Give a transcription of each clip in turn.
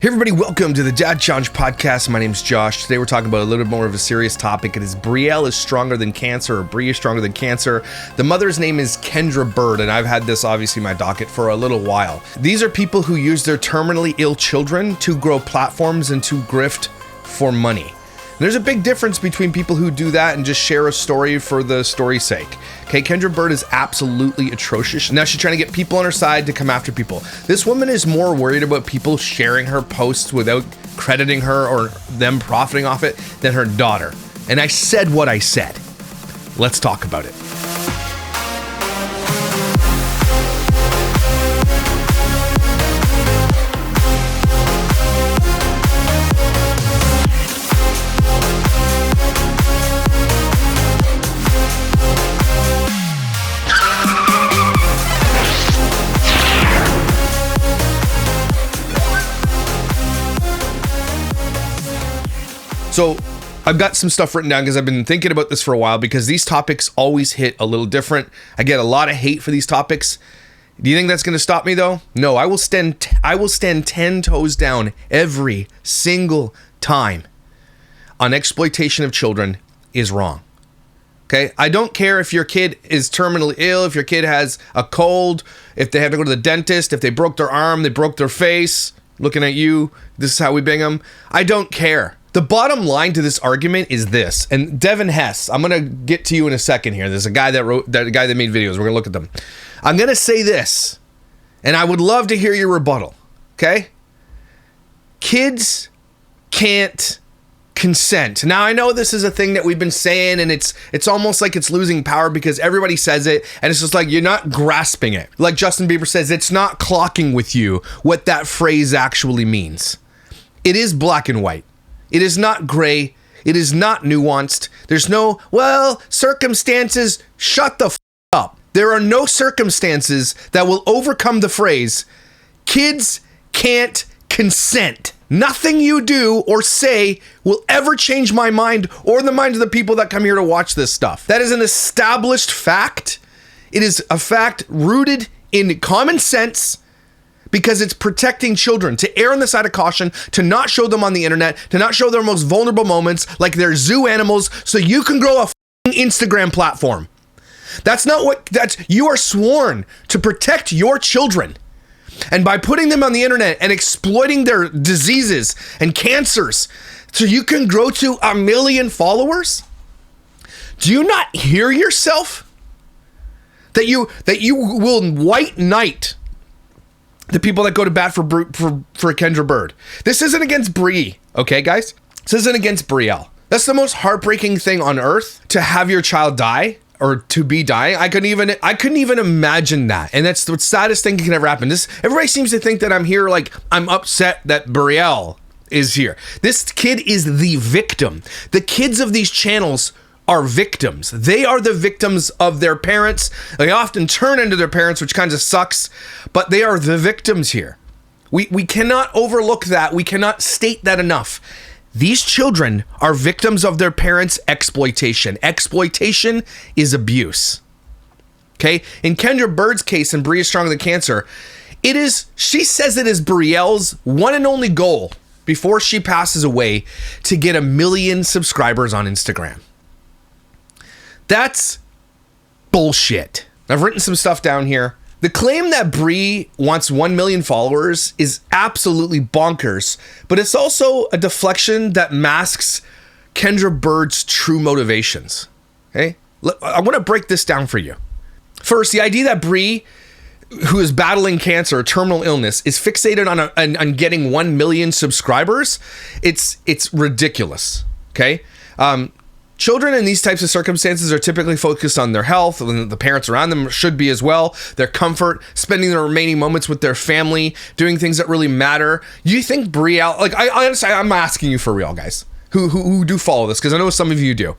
Hey everybody, welcome to the Dad Challenge podcast. My name's Josh. Today we're talking about a little bit more of a serious topic. It is Brielle is stronger than cancer, or Brie is stronger than cancer. The mother's name is Kendra Bird, and I've had this obviously in my docket for a little while. These are people who use their terminally ill children to grow platforms and to grift for money. There's a big difference between people who do that and just share a story for the story's sake. Okay, Kendra Bird is absolutely atrocious. Now she's trying to get people on her side to come after people. This woman is more worried about people sharing her posts without crediting her or them profiting off it than her daughter. And I said what I said. Let's talk about it. So I've got some stuff written down because I've been thinking about this for a while, because these topics always hit a little different. I get a lot of hate for these topics. Do you think that's going to stop me though? No, I will stand 10 toes down every single time on exploitation of children is wrong. Okay, I don't care if your kid is terminally ill, if your kid has a cold, if they have to go to the dentist, if they broke their arm, they broke their face, looking at you, this is how we bang them. I don't care. The bottom line to this argument is this, and Devin Hess, I'm gonna get to you in a second here. There's a guy that made videos. We're gonna look at them. I'm gonna say this, and I would love to hear your rebuttal. Okay? Kids can't consent. Now I know this is a thing that we've been saying, and it's almost like it's losing power because everybody says it, and it's just like you're not grasping it. Like Justin Bieber says, it's not clocking with you what that phrase actually means. It is black and white. It is not gray. It is not nuanced. There's no, well, circumstances. Shut the up. There are no circumstances that will overcome the phrase, kids can't consent. Nothing you do or say will ever change my mind or the minds of the people that come here to watch this stuff. That is an established fact. It is a fact rooted in common sense, because it's protecting children, to err on the side of caution, to not show them on the internet, to not show their most vulnerable moments like they're zoo animals so you can grow a Instagram platform. You are sworn to protect your children. And by putting them on the internet and exploiting their diseases and cancers so you can grow to 1 million followers, do you not hear yourself? That you will white knight the people that go to bat for Kendra Bird. This isn't against Brie, okay, guys? This isn't against Brielle. That's the most heartbreaking thing on earth, to have your child die or to be dying. I couldn't even imagine that, and that's the saddest thing that can ever happen. Everybody seems to think that I'm here, like I'm upset that Brielle is here. This kid is the victim. The kids of these channels are victims. They are the victims of their parents. They often turn into their parents, which kind of sucks, but they are the victims here. We cannot overlook that. We cannot state that enough. These children are victims of their parents' exploitation. Exploitation is abuse. Okay? In Kendra Bird's case, and Brie is stronger than cancer, she says it is Brielle's one and only goal before she passes away to get 1 million subscribers on Instagram. That's bullshit. I've written some stuff down here. The claim that Brie wants 1 million followers is absolutely bonkers, but it's also a deflection that masks Kendra Bird's true motivations. Okay? I want to break this down for you. First, the idea that Brie, who is battling cancer, a terminal illness, is fixated on getting 1 million subscribers, it's ridiculous. Okay? Children in these types of circumstances are typically focused on their health, and the parents around them should be as well, their comfort, spending their remaining moments with their family, doing things that really matter. Do you think Brielle, like I honestly, I'm asking you for real, guys, who do follow this, because I know some of you do.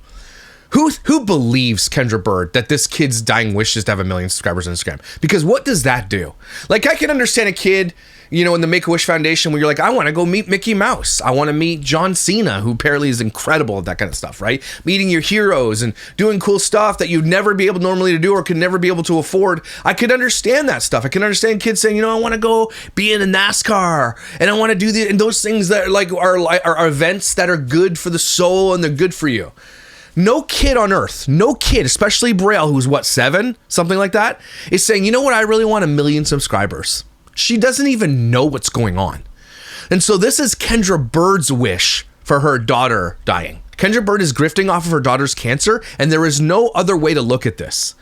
Who believes Kendra Bird that this kid's dying wish is to have 1 million subscribers on Instagram? Because what does that do? Like, I can understand a kid you know, in the Make-A-Wish Foundation, where you're like, I want to go meet Mickey Mouse. I want to meet John Cena, who apparently is incredible at that kind of stuff, right? Meeting your heroes and doing cool stuff that you'd never be able normally to do or could never be able to afford. I could understand that stuff. I can understand kids saying, you know, I want to go be in a NASCAR and I want to do and those things that are events that are good for the soul and they're good for you. No kid on earth, no kid, especially Braille, who's what, 7, something like that, is saying, you know what, I really want 1 million subscribers. She doesn't even know what's going on. And so this is Kendra Bird's wish for her daughter dying. Kendra Bird is grifting off of her daughter's cancer, and there is no other way to look at this.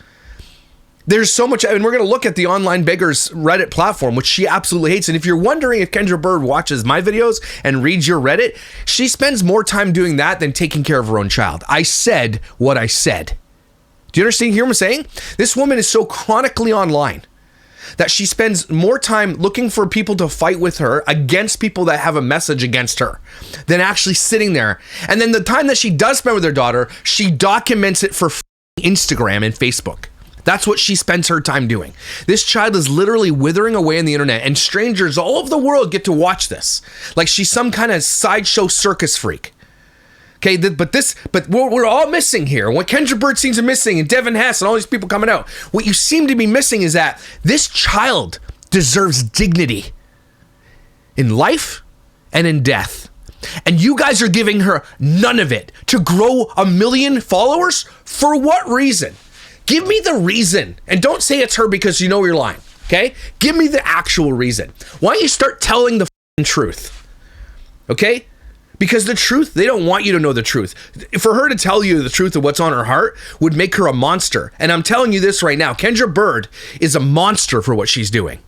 There's so much, and we're going to look at the Online Beggars Reddit platform, which she absolutely hates. And if you're wondering if Kendra Bird watches my videos and reads your Reddit, she spends more time doing that than taking care of her own child. I said what I said. Do you understand? Hear what I'm saying? This woman is so chronically online that she spends more time looking for people to fight with her against people that have a message against her than actually sitting there. And then the time that she does spend with her daughter, she documents it for Instagram and Facebook. That's what she spends her time doing. This child is literally withering away on the internet, and strangers all over the world get to watch this. Like she's some kind of sideshow circus freak. Okay, but what we're all missing here, what Kendra Bird seems to be missing, and Devin Hess and all these people coming out, what you seem to be missing is that this child deserves dignity in life and in death. And you guys are giving her none of it to grow 1 million followers? For what reason? Give me the reason, and don't say it's her because you know you're lying, okay? Give me the actual reason. Why don't you start telling the truth, okay? Because the truth, they don't want you to know the truth. For her to tell you the truth of what's on her heart would make her a monster. And I'm telling you this right now, Kendra Bird is a monster for what she's doing.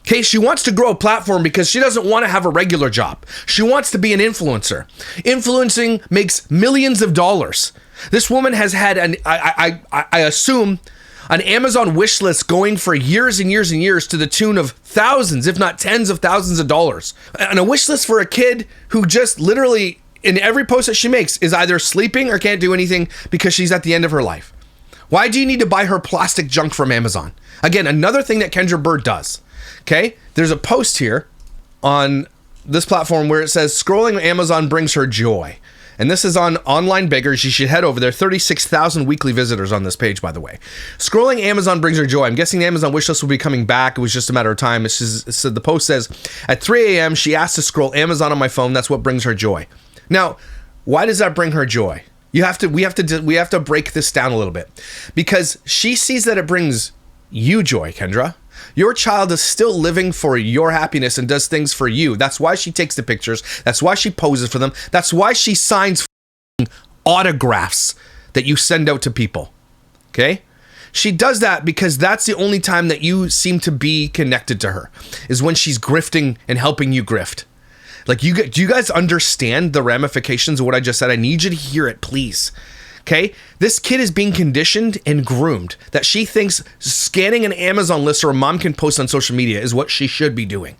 Okay, she wants to grow a platform because she doesn't want to have a regular job. She wants to be an influencer. Influencing makes millions of dollars. This woman has had I assume, an Amazon wish list going for years and years and years to the tune of thousands, if not tens of thousands of dollars. And a wish list for a kid who just literally, in every post that she makes, is either sleeping or can't do anything because she's at the end of her life. Why do you need to buy her plastic junk from Amazon? Again, another thing that Kendra Bird does. Okay, there's a post here on this platform where it says, scrolling Amazon brings her joy. And this is on Online Beggars. You should head over there. 36,000 weekly visitors on this page, by the way. Scrolling Amazon brings her joy. I'm guessing the Amazon wishlist will be coming back. It was just a matter of time. So the post says, at 3 a.m., she asked to scroll Amazon on my phone. That's what brings her joy. Now, why does that bring her joy? We have to break this down a little bit, because she sees that it brings you joy, Kendra. Your child is still living for your happiness and does things for you. That's why she takes the pictures. That's why she poses for them. That's why she signs autographs that you send out to people. Okay? She does that because that's the only time that you seem to be connected to her, is when she's grifting and helping you grift. Like, do you guys understand the ramifications of what I just said? I need you to hear it, please. Okay, this kid is being conditioned and groomed that she thinks scanning an Amazon list or a mom can post on social media is what she should be doing.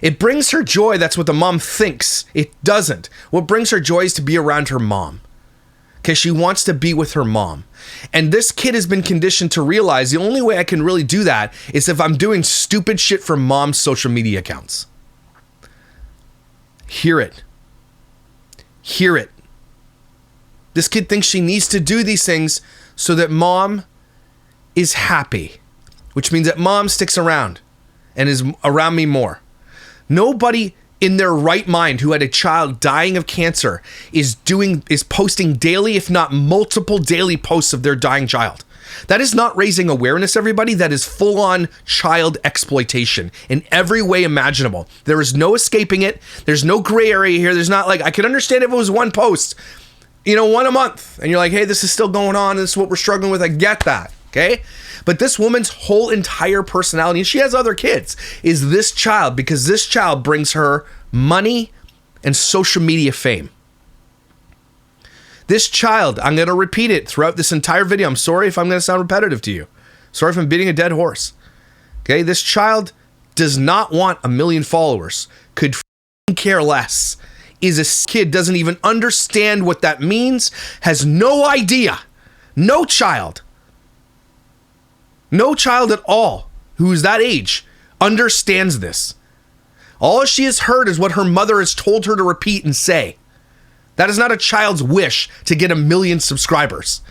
It brings her joy. That's what the mom thinks. It doesn't. What brings her joy is to be around her mom. Okay, she wants to be with her mom. And this kid has been conditioned to realize the only way I can really do that is if I'm doing stupid shit for mom's social media accounts. Hear it. Hear it. This kid thinks she needs to do these things so that mom is happy, which means that mom sticks around and is around me more. Nobody in their right mind who had a child dying of cancer is posting daily, if not multiple daily posts of their dying child. That is not raising awareness, everybody. That is full-on child exploitation in every way imaginable. There is no escaping it. There's no gray area here. There's not, like, I could understand if it was one post, one a month, and you're like, hey, this is still going on, this is what we're struggling with. I get that, okay? But this woman's whole entire personality, and she has other kids, is this child, because this child brings her money and social media fame. This child, I'm going to repeat it throughout this entire video. I'm sorry if I'm going to sound repetitive to you. Sorry if I'm beating a dead horse. Okay, this child does not want 1 million followers, could care less. Is a kid, doesn't even understand what that means, has no idea. No child at all who's that age understands this. All she has heard is what her mother has told her to repeat and say. That is not a child's wish to get 1 million subscribers.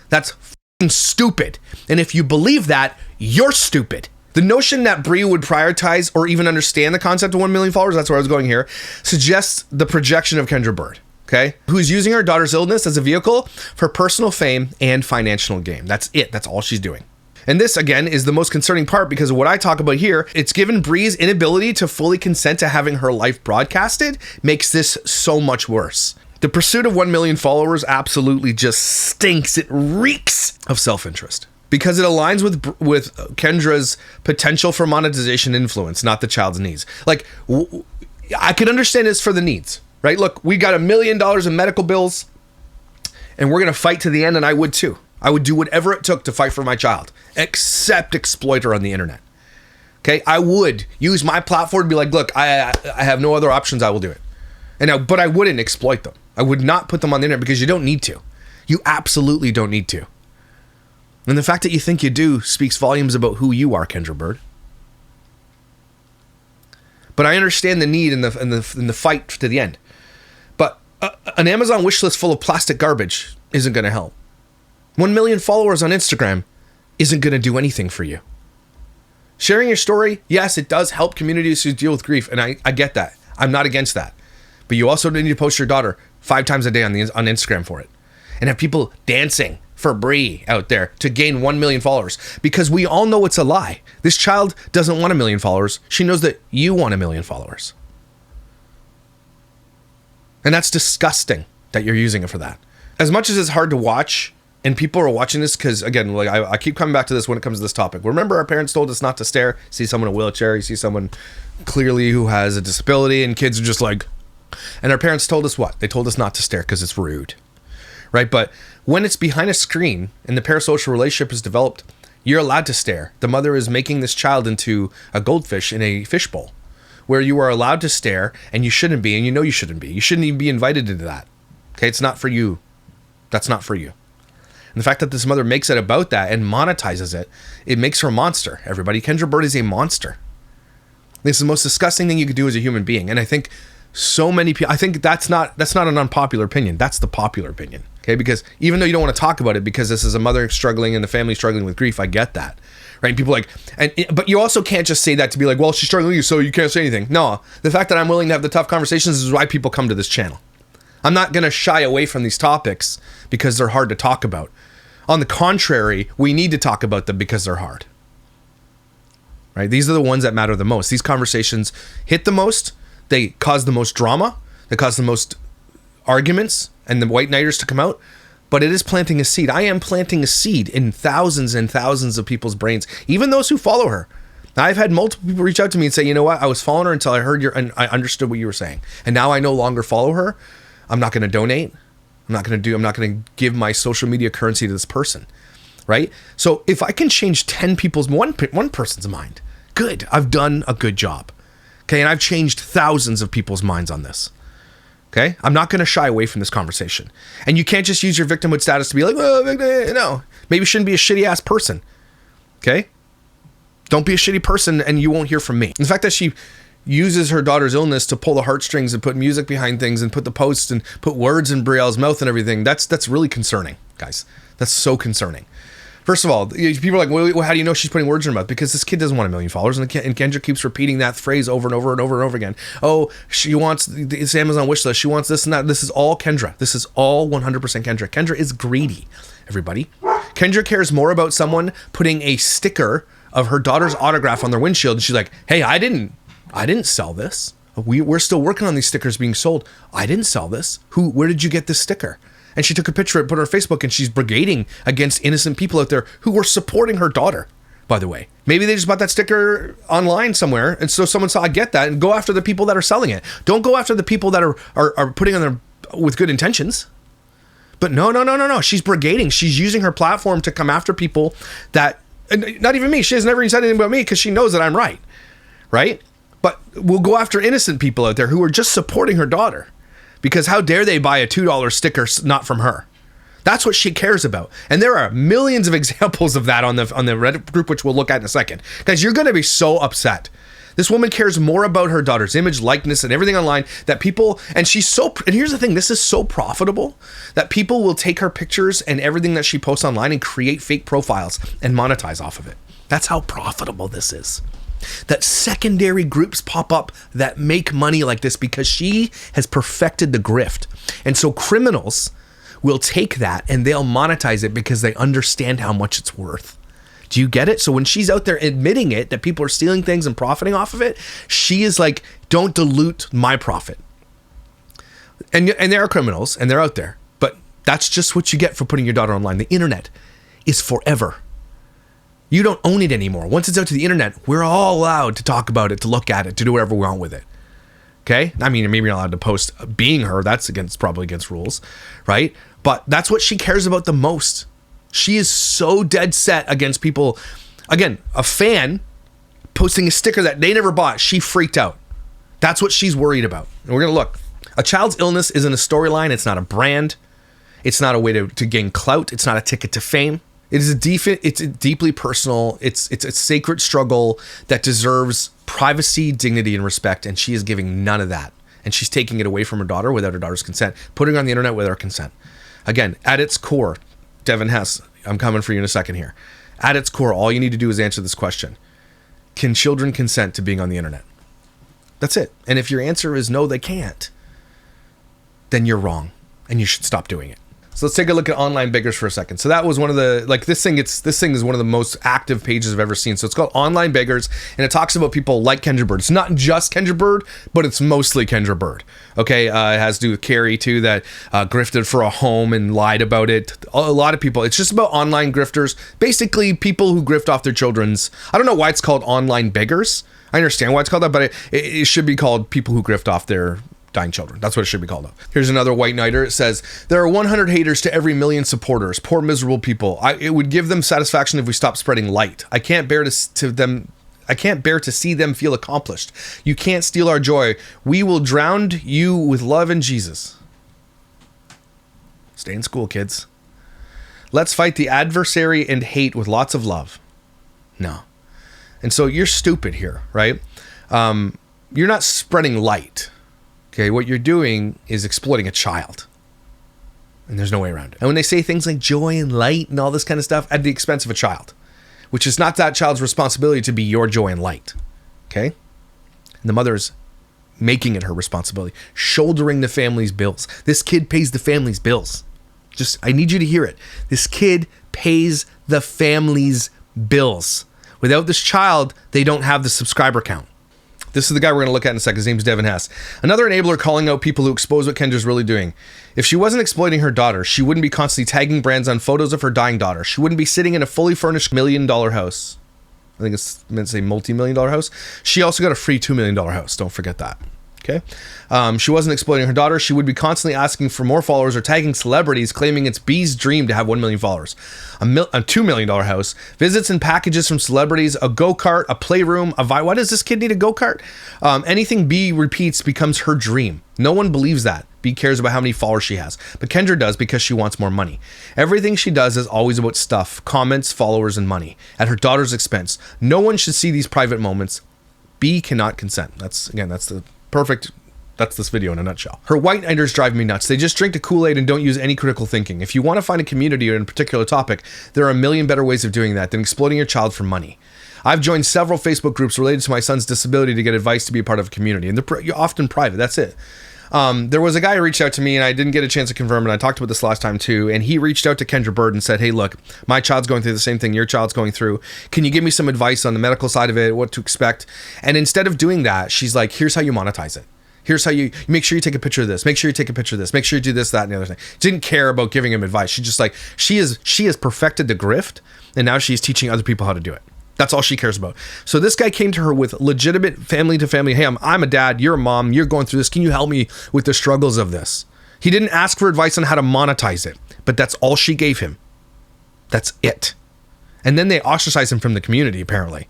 That's f***ing stupid. And if you believe that, you're stupid. The notion that Brie would prioritize or even understand the concept of 1 million followers, that's where I was going here, suggests the projection of Kendra Bird, okay? Who's using her daughter's illness as a vehicle for personal fame and financial gain. That's it. That's all she's doing. And this, again, is the most concerning part because of what I talk about here. It's given Brie's inability to fully consent to having her life broadcasted makes this so much worse. The pursuit of 1 million followers absolutely just stinks. It reeks of self-interest because it aligns with Kendra's potential for monetization influence, not the child's needs. Like, I could understand this for the needs, right? Look, we got $1 million in medical bills and we're going to fight to the end, and I would too. I would do whatever it took to fight for my child, except exploit her on the internet. Okay, I would use my platform to be like, look, I have no other options. I will do it. But I wouldn't exploit them. I would not put them on the internet because you don't need to. You absolutely don't need to. And the fact that you think you do speaks volumes about who you are, Kendra Bird. But I understand the need in the fight to the end. But an Amazon wish list full of plastic garbage isn't going to help. 1 million followers on Instagram isn't going to do anything for you. Sharing your story, yes, it does help communities who deal with grief, and I get that. I'm not against that. But you also need to post your daughter 5 times a day on Instagram for it. And have people dancing for Brie out there to gain 1 million followers. Because we all know it's a lie. This child doesn't want 1 million followers. She knows that you want 1 million followers. And that's disgusting that you're using it for that. As much as it's hard to watch, and people are watching this because, again, like I keep coming back to this when it comes to this topic. Remember, our parents told us not to stare. See someone in a wheelchair, you see someone clearly who has a disability, and kids are just like... And our parents told us what? They told us not to stare because it's rude, right? But when it's behind a screen and the parasocial relationship is developed, you're allowed to stare. The mother is making this child into a goldfish in a fishbowl where you are allowed to stare, and you shouldn't be, and you know you shouldn't be. You shouldn't even be invited into that, okay? It's not for you. That's not for you. And the fact that this mother makes it about that and monetizes it, it makes her a monster, everybody. Kendra Bird is a monster. This is the most disgusting thing you could do as a human being. And I think so many people, I think that's not an unpopular opinion. That's the popular opinion. Okay. Because even though you don't want to talk about it because this is a mother struggling and the family struggling with grief, I get that. Right. And people like, but you also can't just say that to be like, well, she's struggling, so you can't say anything. No, the fact that I'm willing to have the tough conversations is why people come to this channel. I'm not going to shy away from these topics because they're hard to talk about. On the contrary, we need to talk about them because they're hard. Right? These are the ones that matter the most. These conversations hit the most. They cause the most drama. They cause the most arguments and the white knighters to come out. But it is planting a seed. I am planting a seed in thousands and thousands of people's brains, even those who follow her. I've had multiple people reach out to me and say, you know what? I was following her until I heard and I understood what you were saying. And now I no longer follow her. I'm not going to donate. I'm not going to give my social media currency to this person. Right? So if I can change 10 people's, one person's mind, good. I've done a good job. Okay. And I've changed thousands of people's minds on this. Okay. I'm not going to shy away from this conversation. And you can't just use your victimhood status to be like, oh, no, maybe you shouldn't be a shitty ass person. Okay. Don't be a shitty person and you won't hear from me. The fact that she uses her daughter's illness to pull the heartstrings and put music behind things and put the posts and put words in Brielle's mouth and everything, that's really concerning, guys. That's so concerning. First of all, people are like, well, how do you know she's putting words in her mouth? Because this kid doesn't want 1 million followers, and Kendra keeps repeating that phrase over and over and over and over again. Oh, she wants this Amazon wish list. She wants this and that. This is all Kendra. This is all 100% Kendra. Kendra is greedy, everybody. Kendra cares more about someone putting a sticker of her daughter's autograph on their windshield, and she's like, hey, I didn't sell this. We're still working on these stickers being sold. I didn't sell this. Where did you get this sticker? And she took a picture and put it on Facebook, and she's brigading against innocent people out there who were supporting her daughter, by the way. Maybe they just bought that sticker online somewhere, and so someone saw, I get that, and go after the people that are selling it. Don't go after the people that are putting on there with good intentions. But no. She's brigading. She's using her platform to come after people that, and not even me. She has never even said anything about me because she knows that I'm right. Right? But we'll go after innocent people out there who are just supporting her daughter. Because how dare they buy a $2 sticker not from her? That's what she cares about. And there are millions of examples of that on the Reddit group, which we'll look at in a second. Guys, you're going to be so upset. This woman cares more about her daughter's image, likeness, and everything online that people, and here's the thing, this is so profitable that people will take her pictures and everything that she posts online and create fake profiles and monetize off of it. That's how profitable this is. That secondary groups pop up that make money like this because she has perfected the grift. And so criminals will take that and they'll monetize it because they understand how much it's worth. Do you get it? So when she's out there admitting it, that people are stealing things and profiting off of it, she is like, don't dilute my profit. And there are criminals and they're out there, but that's just what you get for putting your daughter online. The internet is forever. You don't own it anymore. Once it's out to the internet, we're all allowed to talk about it, to look at it, to do whatever we want with it. Okay? I mean, maybe you're not allowed to post being her. That's probably against rules, right? But that's what she cares about the most. She is so dead set against people. Again, a fan posting a sticker that they never bought, she freaked out. That's what she's worried about. And we're going to look. A child's illness isn't a storyline. It's not a brand. It's not a way to gain clout. It's not a ticket to fame. It's a deeply personal, it's a sacred struggle that deserves privacy, dignity, and respect. And she is giving none of that. And she's taking it away from her daughter without her daughter's consent, putting it on the internet without her consent. Again, at its core, Devin Hess, I'm coming for you in a second here. At its core, all you need to do is answer this question. Can children consent to being on the internet? That's it. And if your answer is no, they can't, then you're wrong and you should stop doing it. So let's take a look at Online Beggars for a second. So that was one of the, this thing is one of the most active pages I've ever seen. So it's called Online Beggars, and it talks about people like Kendra Bird. It's not just Kendra Bird, but it's mostly Kendra Bird. Okay, it has to do with Carrie too, that grifted for a home and lied about it. A lot of people. It's just about online grifters, basically people who grift off their children's. I don't know why it's called Online Beggars. I understand why it's called that, but it should be called people who grift off their dying children. That's what it should be called. Here's another white knighter. It says, there are 100 haters to every million supporters. Poor miserable people. It would give them satisfaction if we stopped spreading light. I can't bear to see them feel accomplished. You can't steal our joy. We will drown you with love and Jesus. Stay in school, kids. Let's fight the adversary and hate with lots of love. No. And so you're stupid here, right? You're not spreading light. Okay, what you're doing is exploiting a child. And there's no way around it. And when they say things like joy and light and all this kind of stuff at the expense of a child, which is not that child's responsibility to be your joy and light. Okay? And the mother's making it her responsibility, shouldering the family's bills. This kid pays the family's bills. I need you to hear it. This kid pays the family's bills. Without this child, they don't have the subscriber count. This is the guy we're going to look at in a second. His name's Devin Hess. Another enabler calling out people who expose what Kendra's really doing. If she wasn't exploiting her daughter, she wouldn't be constantly tagging brands on photos of her dying daughter. She wouldn't be sitting in a fully furnished $1 million house. I think it's meant to say multi-million-dollar house. She also got a free $2 million house. Don't forget that. Okay. She wasn't exploiting her daughter. She would be constantly asking for more followers or tagging celebrities, claiming it's B's dream to have 1 million followers. A $2 million house, visits and packages from celebrities, a go-kart, a playroom, why does this kid need a go-kart? Anything B repeats becomes her dream. No one believes that. B cares about how many followers she has. But Kendra does because she wants more money. Everything she does is always about stuff, comments, followers, and money at her daughter's expense. No one should see these private moments. B cannot consent. That's this video in a nutshell. Her white knighters drive me nuts. They just drink the Kool-Aid and don't use any critical thinking. If you want to find a community or in a particular topic, there are a million better ways of doing that than exploiting your child for money. I've joined several Facebook groups related to my son's disability to get advice to be a part of a community, and they're often private. That's it. There was a guy who reached out to me, and I didn't get a chance to confirm it. I talked about this last time too, and he reached out to Kendra Bird and said, hey, look, my child's going through the same thing your child's going through. Can you give me some advice on the medical side of it, what to expect? And instead of doing that, she's like, here's how you monetize it. Here's how you make sure you take a picture of this. Make sure you take a picture of this. Make sure you do this, that, and the other thing. Didn't care about giving him advice. She just she has perfected the grift, and now she's teaching other people how to do it. That's all she cares about. So this guy came to her with legitimate family to family. Hey, I'm a dad. You're a mom. You're going through this. Can you help me with the struggles of this? He didn't ask for advice on how to monetize it, but that's all she gave him. That's it. And then they ostracized him from the community, apparently.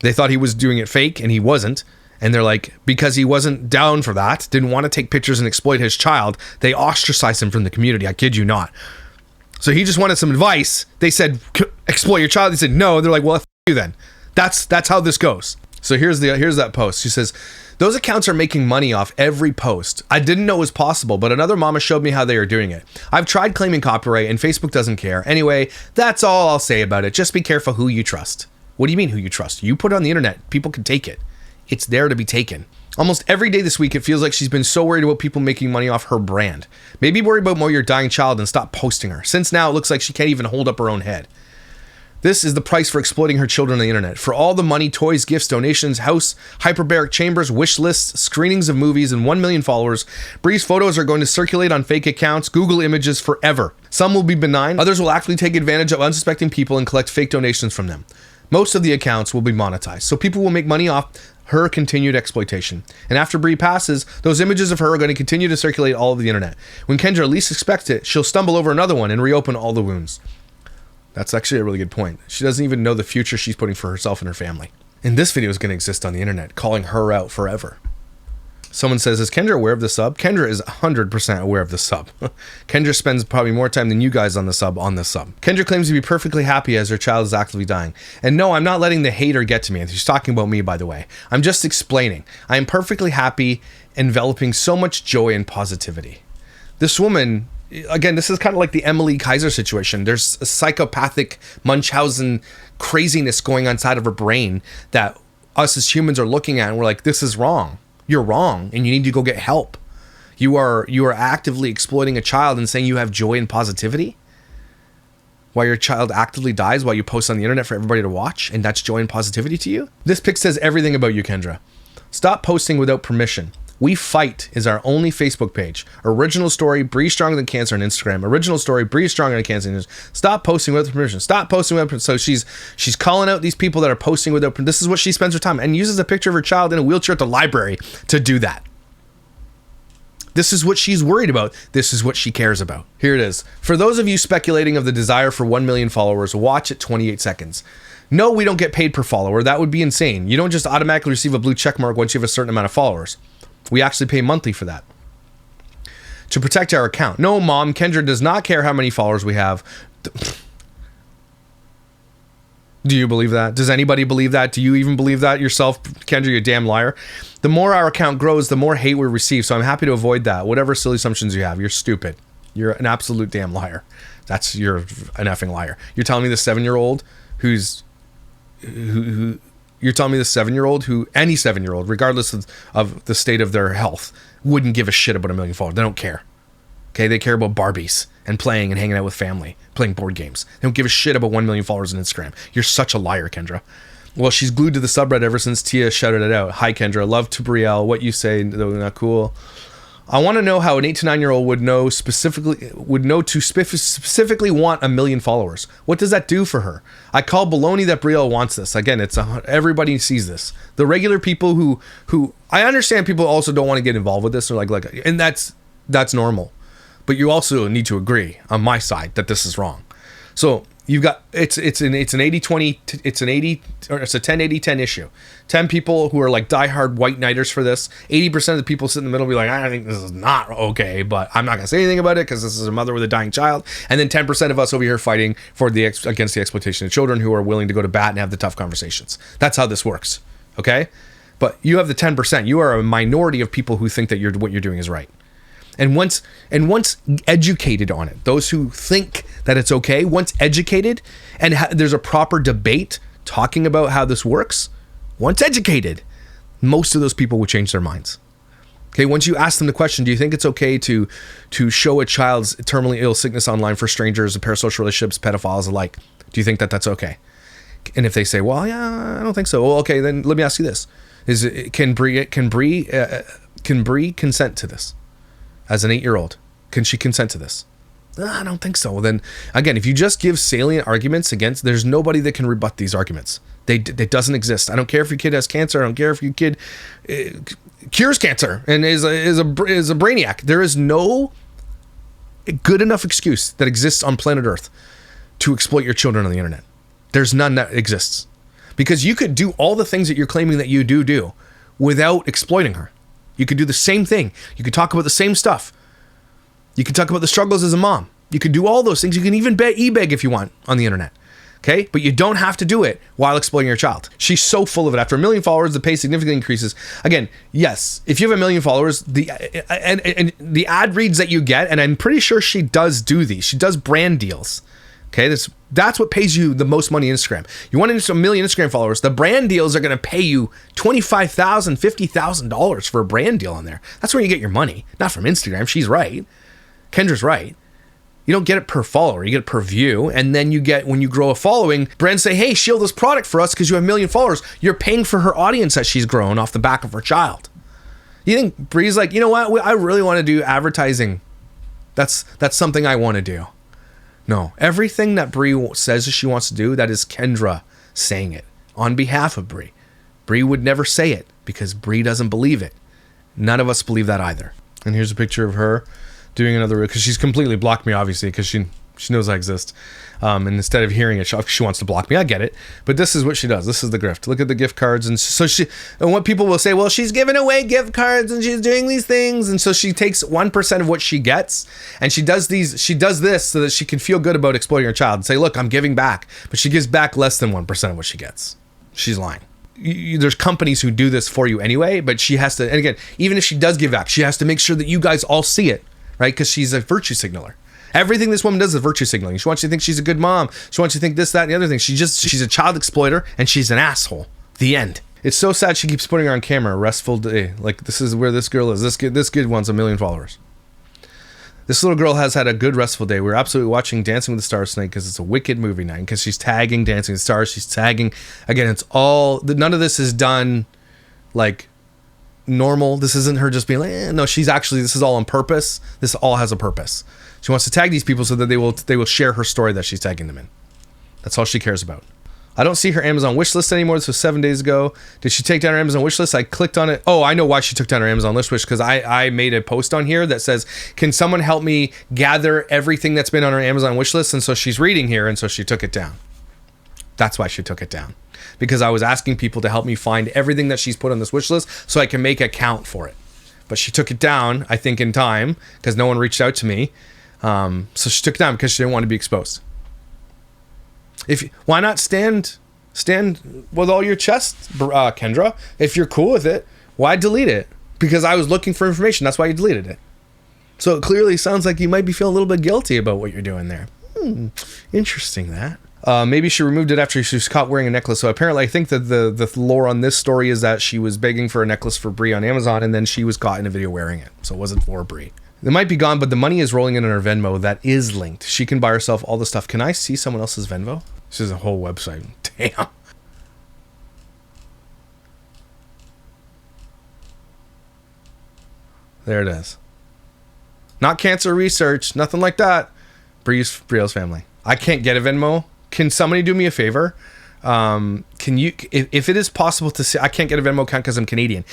They thought he was doing it fake, and he wasn't. And they're like, because he wasn't down for that, didn't want to take pictures and exploit his child, they ostracized him from the community. I kid you not. So he just wanted some advice. They said, exploit your child. He said, no. They're like, well, F you then. That's how this goes. So here's that post. She says, those accounts are making money off every post. I didn't know it was possible, but another mama showed me how they are doing it. I've tried claiming copyright and Facebook doesn't care. Anyway, that's all I'll say about it. Just be careful who you trust. What do you mean who you trust? You put it on the internet. People can take it. It's there to be taken. Almost every day this week, it feels like she's been so worried about people making money off her brand. Maybe worry about more your dying child and stop posting her. Since now it looks like she can't even hold up her own head. This is the price for exploiting her children on the internet. For all the money, toys, gifts, donations, house, hyperbaric chambers, wish lists, screenings of movies, and 1 million followers, Bree's photos are going to circulate on fake accounts, Google images forever. Some will be benign, others will actively take advantage of unsuspecting people and collect fake donations from them. Most of the accounts will be monetized, so people will make money off her continued exploitation. And after Bree passes, those images of her are going to continue to circulate all over the internet. When Kendra least expects it, she'll stumble over another one and reopen all the wounds. That's actually a really good point. She doesn't even know the future she's putting for herself and her family. And this video is going to exist on the internet, calling her out forever. Someone says, is Kendra aware of the sub? Kendra is 100% aware of the sub. Kendra spends probably more time than you guys on the sub. Kendra claims to be perfectly happy as her child is actively dying. And no, I'm not letting the hater get to me. She's talking about me, by the way. I'm just explaining. I am perfectly happy, enveloping so much joy and positivity. This woman, again, this is kind of like the Emily Kaiser situation. There's a psychopathic Munchausen craziness going on inside of her brain that us as humans are looking at and we're like, this is wrong. You're wrong and you need to go get help. You are actively exploiting a child and saying you have joy and positivity while your child actively dies while you post on the internet for everybody to watch, and that's joy and positivity to you? This pic says everything about you, Kendra. Stop posting without permission. We Fight is our only Facebook page. Original story, Bree Stronger Than Cancer on Instagram. Original story, Bree Stronger Than Cancer. Stop posting without permission. Stop posting without permission. So she's calling out these people that are posting without permission. This is what she spends her time, and uses a picture of her child in a wheelchair at the library to do that. This is what she's worried about. This is what she cares about. Here it is. For those of you speculating of the desire for 1 million followers, watch at 28 seconds. No, we don't get paid per follower. That would be insane. You don't just automatically receive a blue check mark once you have a certain amount of followers. We actually pay monthly for that. To protect our account. No, Mom, Kendra does not care how many followers we have. Do you believe that? Does anybody believe that? Do you even believe that yourself, Kendra, you damn liar? The more our account grows, the more hate we receive, so I'm happy to avoid that. Whatever silly assumptions you have, you're stupid. You're an absolute damn liar. You're an effing liar. You're telling me the 7-year-old you're telling me the 7-year-old who, any 7-year-old, regardless of the state of their health, wouldn't give a shit about 1 million followers. They don't care. Okay, they care about Barbies and playing and hanging out with family, playing board games. They don't give a shit about 1 million followers on Instagram. You're such a liar, Kendra. Well, she's glued to the subreddit ever since Tia shouted it out. Hi, Kendra. Love to Brielle. What you say, though, not cool. I want to know how an 8 to 9-year-old would know to specifically want 1 million followers. What does that do for her? I call baloney that Brielle wants this. Again, everybody sees this. The regular people who I understand people also don't want to get involved with this, or and that's normal. But you also need to agree on my side that this is wrong. So you've got it's an 80-20, it's a 10-80-10 issue. 10 people who are like diehard white knighters for this. 80% of the people sit in the middle and be like, I think this is not okay, but I'm not gonna say anything about it because this is a mother with a dying child. And then 10% of us over here fighting for against the exploitation of children who are willing to go to bat and have the tough conversations. That's how this works. Okay? But you have the 10%. You are a minority of people who think that what you're doing is right. And once educated on it, those who think that it's okay, once educated and there's a proper debate talking about how this works, once educated, most of those people will change their minds. Okay, once you ask them the question, do you think it's okay to show a child's terminally ill sickness online for strangers, parasocial relationships, pedophiles alike? Do you think that that's okay? And if they say, well, yeah, I don't think so. Well, okay, then let me ask you this: can Bree consent to this? As an 8-year-old, can she consent to this? I don't think so. Well, then again, if you just give salient arguments against, there's nobody that can rebut these arguments. It doesn't exist. I don't care if your kid has cancer. I don't care if your kid cures cancer and is a brainiac. There is no good enough excuse that exists on planet Earth to exploit your children on the internet. There's none that exists, because you could do all the things that you're claiming that you do without exploiting her. You could do the same thing. You could talk about the same stuff. You could talk about the struggles as a mom. You could do all those things. You can even e-beg if you want on the internet. Okay, but you don't have to do it while exploiting your child. She's so full of it. After 1 million followers, the pay significantly increases. Again, yes, if you have 1 million followers, the the ad reads that you get, and I'm pretty sure she does do these. She does brand deals. Okay, that's what pays you the most money on Instagram. You want 1 million Instagram followers, the brand deals are going to pay you $25,000, $50,000 for a brand deal on there. That's where you get your money, not from Instagram. She's right. Kendra's right. You don't get it per follower, you get it per view. And then you get, when you grow a following, brands say, hey, shield this product for us because you have 1 million followers. You're paying for her audience that she's grown off the back of her child. You think Bree's like, you know what? I really want to do advertising. That's something I want to do. No, everything that Bree says she wants to do, that is Kendra saying it on behalf of Bree. Bree would never say it because Bree doesn't believe it. None of us believe that either. And here's a picture of her doing another, because she's completely blocked me, obviously, because she knows I exist. And instead of hearing it, she wants to block me. I get it. But this is what she does. This is the grift. Look at the gift cards. And so and what people will say, well, she's giving away gift cards and she's doing these things. And so she takes 1% of what she gets and she does this so that she can feel good about exploiting her child and say, look, I'm giving back. But she gives back less than 1% of what she gets. She's lying. There's companies who do this for you anyway, but she has to, and again, even if she does give back, she has to make sure that you guys all see it. Right? Because she's a virtue signaler. Everything this woman does is virtue signaling. She wants you to think she's a good mom. She wants you to think this, that, and the other thing. She's a child exploiter and she's an asshole. The end. It's so sad she keeps putting her on camera. A restful day. Like, this is where this girl is. This kid wants 1 million followers. This little girl has had a good restful day. We're absolutely watching Dancing with the Stars tonight because it's a wicked movie night. Because she's tagging Dancing with the Stars. She's tagging. Again, it's all, none of this is done like normal. This isn't her just being like, no, she's actually, this is all on purpose. This all has a purpose. She wants to tag these people so that they will share her story that she's tagging them in. That's all she cares about. I don't see her Amazon wish list anymore. This was 7 days ago. Did she take down her Amazon wish list? I clicked on it. Oh, I know why she took down her Amazon list wish, because I made a post on here that says, can someone help me gather everything that's been on her Amazon wish list? And so she's reading here, and so she took it down. That's why she took it down. Because I was asking people to help me find everything that she's put on this wish list so I can make a count for it. But she took it down, I think, in time, because no one reached out to me. So she took it down because she didn't want to be exposed. Why not stand with all your chest, Kendra? If you're cool with it, why delete it? Because I was looking for information. That's why you deleted it. So it clearly sounds like you might be feeling a little bit guilty about what you're doing there. Interesting that. Maybe she removed it after she was caught wearing a necklace. So apparently I think that the lore on this story is that she was begging for a necklace for Bree on Amazon and then she was caught in a video wearing it. So it wasn't for Bree. It might be gone, but the money is rolling in on her Venmo. That is linked. She can buy herself all the stuff. Can I see someone else's Venmo? This is a whole website. Damn. There it is. Not cancer research. Nothing like that. Brio's family. I can't get a Venmo. Can somebody do me a favor? Can you, if it is possible to see, I can't get a Venmo account because I'm Canadian.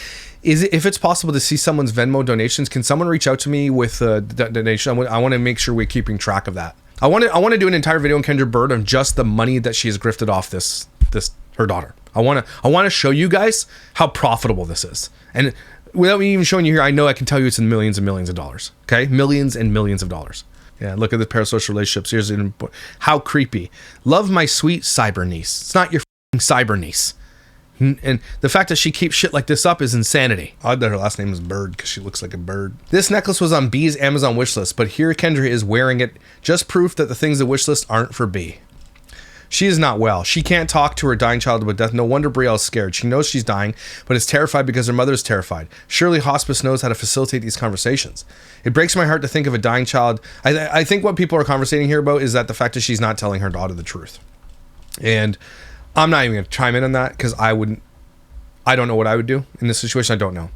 If it's possible to see someone's Venmo donations, can someone reach out to me with a donation? I want to make sure we're keeping track of that. I want to do an entire video on Kendra Bird on just the money that she has grifted off this her daughter. I want to show you guys how profitable this is. And without me even showing you here, I know I can tell you it's in millions and millions of dollars. Okay, millions and millions of dollars. Yeah, look at the parasocial relationships. Here's how creepy. Love my sweet cyber niece. It's not your cyber niece. And the fact that she keeps shit like this up is insanity. Odd that her last name is Bird because she looks like a bird. This necklace was on B's Amazon wishlist, but here Kendra is wearing it. Just proof that the things on the wishlist aren't for B. She is not well. She can't talk to her dying child about death. No wonder Brielle is scared. She knows she's dying, but is terrified because her mother is terrified. Surely hospice knows how to facilitate these conversations. It breaks my heart to think of a dying child. I think what people are conversating here about is that the fact that she's not telling her daughter the truth. And I'm not even going to chime in on that because I don't know what I would do in this situation. I don't know.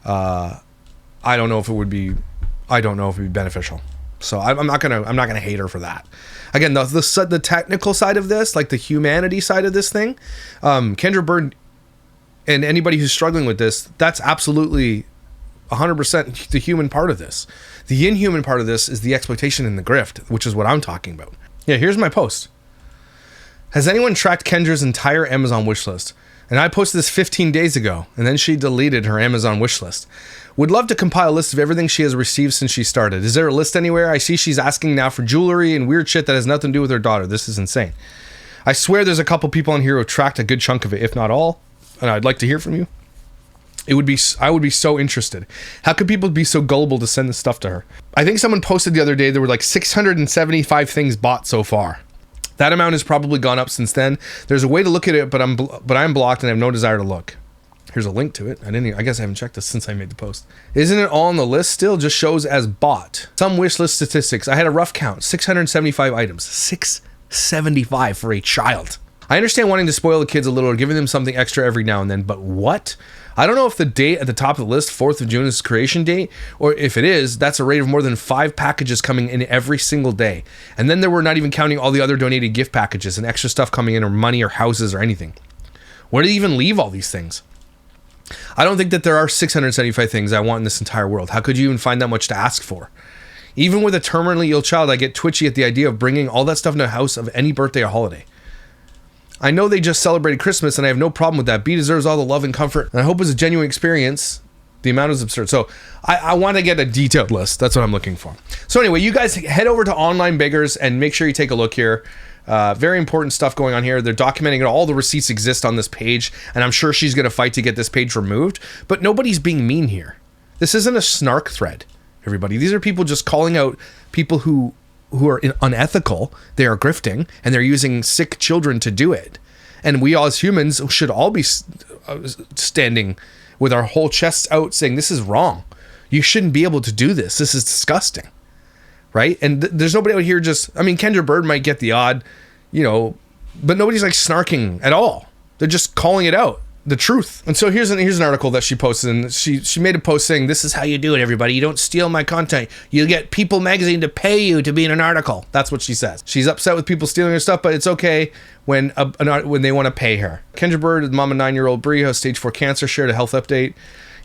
I don't know if it would be beneficial. So I'm not gonna hate her for that. Again, the technical side of this, like the humanity side of this thing, Kendra Bird and anybody who's struggling with this, that's absolutely 100% the human part of this. The inhuman part of this is the exploitation and the grift, which is what I'm talking about. Yeah, here's my post. Has anyone tracked Kendra's entire Amazon wish list? And I posted this 15 days ago, and then she deleted her Amazon wish list. Would love to compile a list of everything she has received since she started. Is there a list anywhere? I see she's asking now for jewelry and weird shit that has nothing to do with her daughter. This is insane. I swear there's a couple people on here who have tracked a good chunk of it, if not all, and I'd like to hear from you. I would be so interested. How could people be so gullible to send this stuff to her? I think someone posted the other day there were like 675 things bought so far. That amount has probably gone up since then. There's a way to look at it, but I'm blocked and I have no desire to look. Here's a link to it. I guess I haven't checked this since I made the post. Isn't it all on the list still? Just shows as bought. Some wish list statistics. I had a rough count. 675 items. 675 for a child. I understand wanting to spoil the kids a little or giving them something extra every now and then, but what? I don't know if the date at the top of the list, 4th of June, is creation date, or if it is, that's a rate of more than 5 packages coming in every single day. And then we're not even counting all the other donated gift packages and extra stuff coming in, or money or houses or anything. Where do they even leave all these things? I don't think that there are 675 things I want in this entire world. How could you even find that much to ask for? Even with a terminally ill child, I get twitchy at the idea of bringing all that stuff into a house of any birthday or holiday. I know they just celebrated Christmas and I have no problem with that. B deserves all the love and comfort, and I hope it was a genuine experience. The amount is absurd. So I want to get a detailed list. That's what I'm looking for. So anyway, you guys head over to Online Beggars and make sure you take a look here. Very important stuff going on here. They're documenting it. All the receipts exist on this page, and I'm sure she's going to fight to get this page removed, but nobody's being mean here. This isn't a snark thread, everybody. These are people just calling out people who are unethical. They are grifting, and they're using sick children to do it. And we as humans should all be standing with our whole chests out saying, this is wrong. You shouldn't be able to do this. This is disgusting. Right? And there's nobody out here Kendra Bird might get the odd, but nobody's like snarking at all. They're just calling it out, the truth. And so here's an article that she posted, and she made a post saying, this is how you do it, everybody. You don't steal my content. You get People Magazine to pay you to be in an article. That's what she says. She's upset with people stealing her stuff, but it's okay when they want to pay her. Kendra Bird, mom of 9-year-old Bree, who has stage 4 cancer, shared a health update.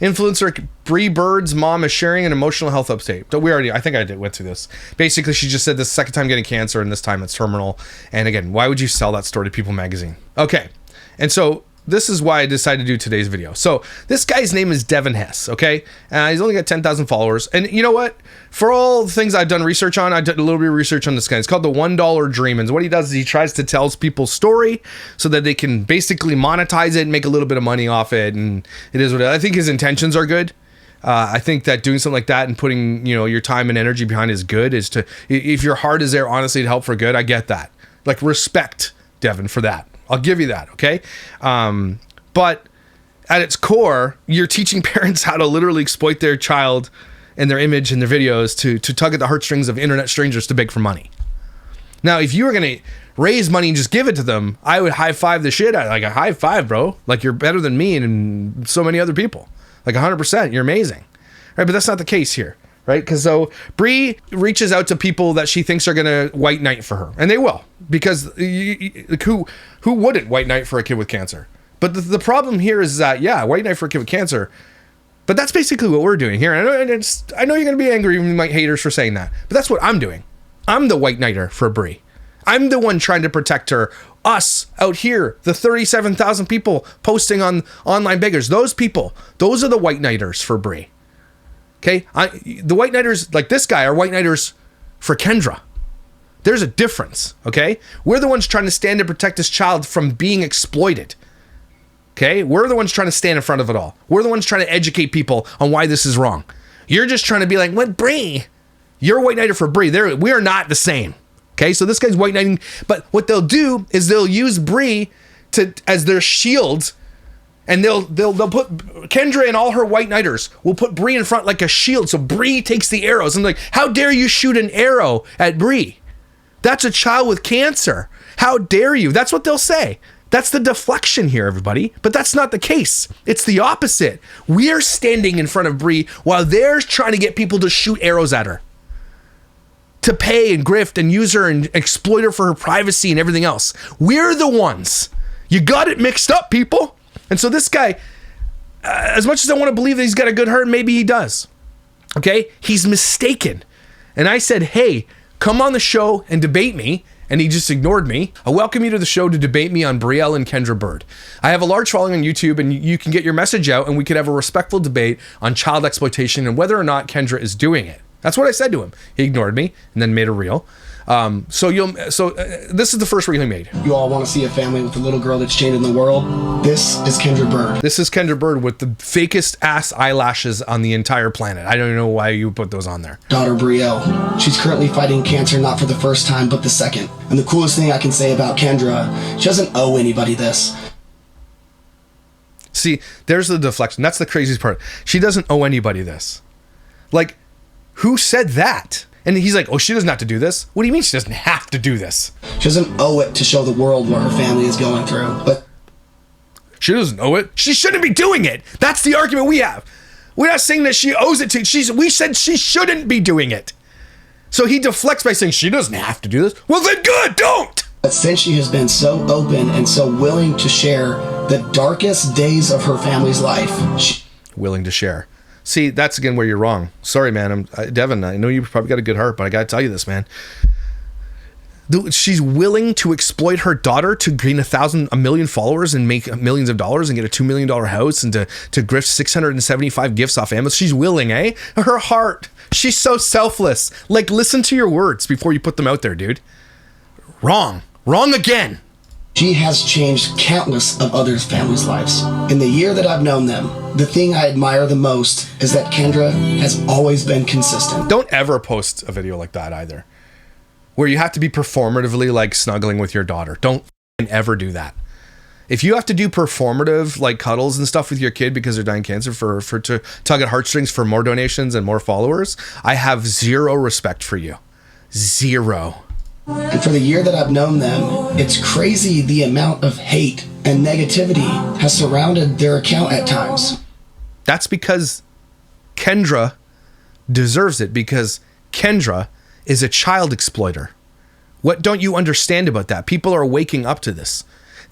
Influencer Bree Bird's mom is sharing an emotional health update. So went through this. Basically, she just said this second time getting cancer, and this time it's terminal. And again, why would you sell that story to People Magazine? Okay. And so this is why I decided to do today's video. So this guy's name is Devin Hess, okay? He's only got 10,000 followers. And you know what? For all the things I've done research on, I did a little bit of research on this guy. It's called the $1 Dream. And what he does is he tries to tell people's story so that they can basically monetize it and make a little bit of money off it. And it is what it is. I think his intentions are good. I think that doing something like that and putting, your time and energy behind is good. If your heart is there, honestly, to help for good, I get that. Like, respect Devin for that. I'll give you that, okay? But at its core, you're teaching parents how to literally exploit their child and their image and their videos to tug at the heartstrings of internet strangers to beg for money. Now, if you were going to raise money and just give it to them, I would high five the shit out of, like, a high five, bro. Like, you're better than me and so many other people. Like 100%, you're amazing. Right? But that's not the case here. Right? Because so Bree reaches out to people that she thinks are going to white knight for her. And they will. Because who wouldn't white knight for a kid with cancer? But the problem here is that, white knight for a kid with cancer. But that's basically what we're doing here. And I know you're going to be angry with my haters for saying that. But that's what I'm doing. I'm the white knighter for Bree. I'm the one trying to protect her. Us out here, the 37,000 people posting on Online Beggars. Those people, those are the white knighters for Bree. Okay, the white knighters like this guy are white knighters for Kendra. There's a difference, okay? We're the ones trying to stand and protect this child from being exploited. Okay, we're the ones trying to stand in front of it all. We're the ones trying to educate people on why this is wrong. You're just trying to be like, what, Bree? You're a white knighter for Bree. We are not the same. Okay, so this guy's white knighting, but what they'll do is they'll use Bree as their shield. And they'll put Kendra and all her white knighters will put Bree in front like a shield. So Bree takes the arrows. I'm like, how dare you shoot an arrow at Bree? That's a child with cancer. How dare you? That's what they'll say. That's the deflection here, everybody. But that's not the case. It's the opposite. We're standing in front of Bree while they're trying to get people to shoot arrows at her, to pay and grift and use her and exploit her for her privacy and everything else. We're the ones. You got it mixed up, people. And so this guy, as much as I want to believe that he's got a good heart, maybe he does. Okay? He's mistaken. And I said, hey, come on the show and debate me. And he just ignored me. I welcome you to the show to debate me on Brielle and Kendra Bird. I have a large following on YouTube, and you can get your message out, and we could have a respectful debate on child exploitation and whether or not Kendra is doing it. That's what I said to him. He ignored me and then made a reel. This is the first reel he made. You all want to see a family with a little girl that's changing the world? This is Kendra Bird. This is Kendra Bird with the fakest ass eyelashes on the entire planet. I don't even know why you put those on there. Daughter Brielle. She's currently fighting cancer, not for the first time, but the second. And the coolest thing I can say about Kendra, she doesn't owe anybody this. See, there's the deflection. That's the craziest part. She doesn't owe anybody this. Like, who said that? And he's like, oh, she doesn't have to do this. What do you mean she doesn't have to do this? She doesn't owe it to show the world what her family is going through. But she doesn't owe it. She shouldn't be doing it. That's the argument we have. We're not saying that she owes it to. We said she shouldn't be doing it. So he deflects by saying she doesn't have to do this. Well, then good, don't. But since she has been so open and so willing to share the darkest days of her family's life, willing to share. See, that's again where you're wrong. Sorry, man. Devin, I know you probably got a good heart, but I got to tell you this, man. She's willing to exploit her daughter to gain 1 million followers and make millions of dollars and get a $2 million house and to grift 675 gifts off Amazon. She's willing, eh? Her heart. She's so selfless. Like, listen to your words before you put them out there, dude. Wrong. Wrong again. She has changed countless of others' families' lives. In the year that I've known them, the thing I admire the most is that Kendra has always been consistent. Don't ever post a video like that either, where you have to be performatively like snuggling with your daughter. Don't ever do that. If you have to do performative like cuddles and stuff with your kid because they're dying cancer for to tug at heartstrings for more donations and more followers, I have zero respect for you. Zero. And for the year that I've known them, it's crazy the amount of hate and negativity has surrounded their account at times. That's because Kendra deserves it, because Kendra is a child exploiter. What don't you understand about that? People are waking up to this.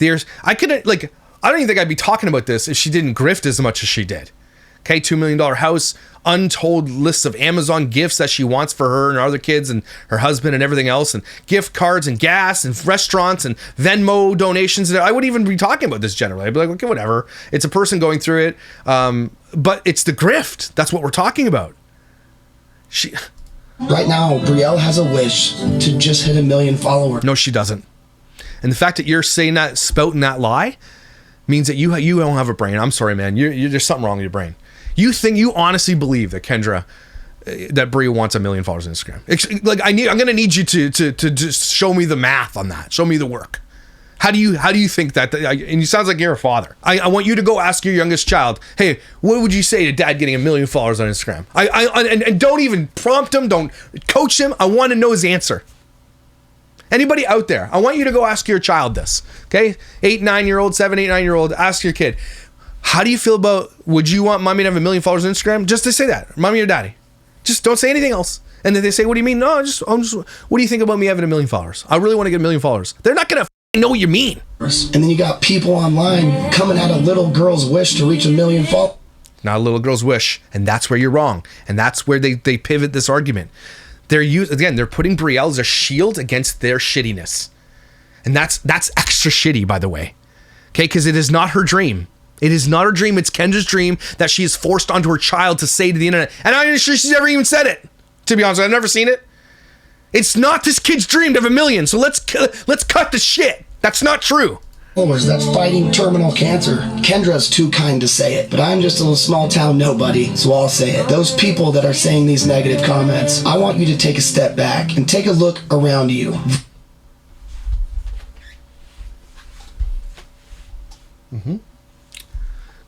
I don't even think I'd be talking about this if she didn't grift as much as she did. Okay, $2 million house, untold lists of Amazon gifts that she wants for her and her other kids and her husband and everything else, and gift cards and gas and restaurants and Venmo donations. I wouldn't even be talking about this generally. I'd be like, okay, whatever. It's a person going through it. But it's the grift. That's what we're talking about. Right now, Brielle has a wish to just hit 1 million followers. No, she doesn't. And the fact that you're saying that, spouting that lie, means that you don't have a brain. I'm sorry, man. There's something wrong with your brain. You honestly believe that Kendra, that Bria wants 1 million followers on Instagram? Like I'm gonna need you to just show me the math on that. Show me the work. How do you think that? And it sounds like you're a father. I want you to go ask your youngest child, hey, what would you say to dad getting 1 million followers on Instagram? And don't even prompt him. Don't coach him. I want to know his answer. Anybody out there, I want you to go ask your child this. Okay, 8, 9-year-old, 7, 8, 9-year-old. Ask your kid, how do you feel about, would you want mommy to have 1 million followers on Instagram? Just to say that, mommy or daddy. Just don't say anything else. And then they say, what do you mean? No, what do you think about me having 1 million followers? I really want to get 1 million followers. They're not going to know what you mean. And then you got people online coming at a little girl's wish to reach 1 million followers. Not a little girl's wish. And that's where you're wrong. And that's where they pivot this argument. They're putting Brielle as a shield against their shittiness. And that's extra shitty, by the way. Okay, because it is not her dream. It is not her dream. It's Kendra's dream that she is forced onto her child to say to the internet. And I'm not sure she's ever even said it. To be honest, I've never seen it. It's not this kid's dream to have 1 million. So let's cut the shit. That's not true. That's fighting terminal cancer. Kendra's too kind to say it, but I'm just a little small town nobody, so I'll say it. Those people that are saying these negative comments, I want you to take a step back and take a look around you. Mm-hmm.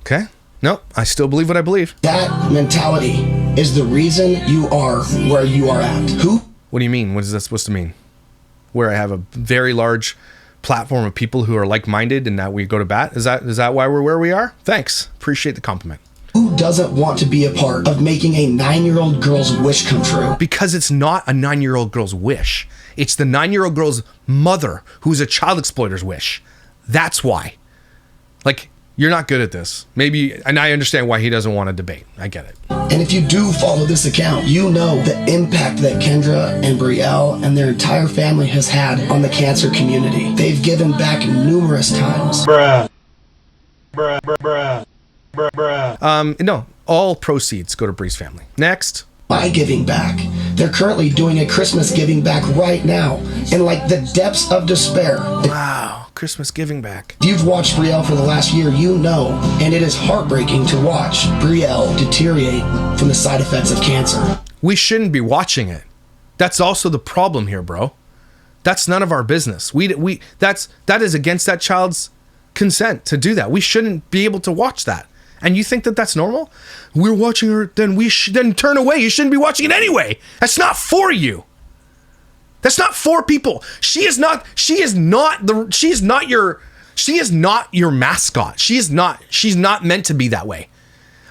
Okay. No, I still believe what I believe. That mentality is the reason you are where you are at. Who? What do you mean? What is that supposed to mean? Where I have a very large platform of people who are like-minded and that we go to bat? Is that why we're where we are? Thanks. Appreciate the compliment. Who doesn't want to be a part of making a 9-year-old girl's wish come true? Because it's not a 9-year-old girl's wish. It's the 9-year-old girl's mother who's a child exploiter's wish. That's why. Like, you're not good at this. Maybe, and I understand why he doesn't want to debate. I get it. And if you do follow this account, you know the impact that Kendra and Brielle and their entire family has had on the cancer community. They've given back numerous times. No, all proceeds go to Bree's family. Next. by giving back. They're currently doing a Christmas giving back right now in like the depths of despair. Wow, Christmas giving back. If you've watched Brielle for the last year, you know, and it is heartbreaking to watch Brielle deteriorate from the side effects of cancer. We shouldn't be watching it. That's also the problem here, bro. That's none of our business. That is against that child's consent to do that. We shouldn't be able to watch that. And you think that that's normal? We're watching her, then turn away. You shouldn't be watching it anyway. That's not for you. That's not for people. She is not your mascot. She's not meant to be that way.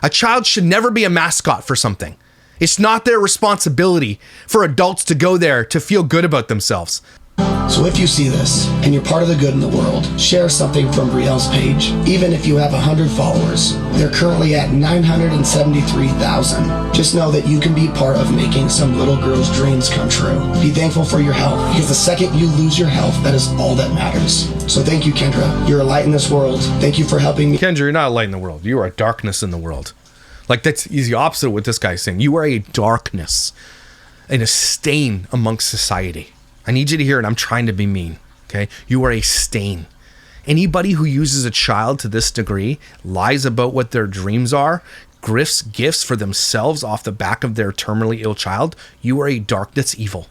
A child should never be a mascot for something. It's not their responsibility for adults to go there to feel good about themselves. So if you see this and you're part of the good in the world, share something from Brielle's page. Even if you have 100 followers, they're currently at 973,000. Just know that you can be part of making some little girl's dreams come true. Be thankful for your health, because the second you lose your health, that is all that matters. So thank you, Kendra. You're a light in this world. Thank you for helping me. Kendra, you're not a light in the world. You are a darkness in the world. Like, that's the opposite of what this guy's saying. You are a darkness and a stain amongst society. I need you to hear it. I'm trying to be mean, okay? You are a stain. Anybody who uses a child to this degree, lies about what their dreams are, grifts gifts for themselves off the back of their terminally ill child, you are a dark, that's evil.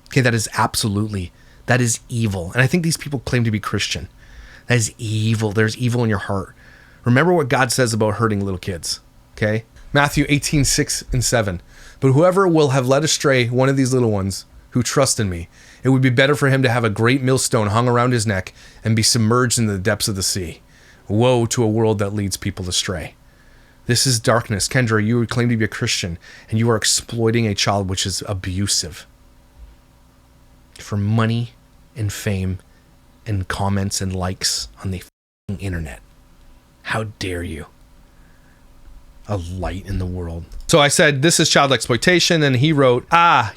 Okay, that is evil. And I think these people claim to be Christian. That is evil. There's evil in your heart. Remember what God says about hurting little kids, okay? Matthew 18:6-7. But whoever will have led astray one of these little ones who trust in me, it would be better for him to have a great millstone hung around his neck and be submerged in the depths of the sea. Woe to a world that leads people astray. This is darkness. Kendra, you would claim to be a Christian, and you are exploiting a child which is abusive for money and fame and comments and likes on the internet. How dare you? A light in the world. So I said, this is child exploitation, and he wrote,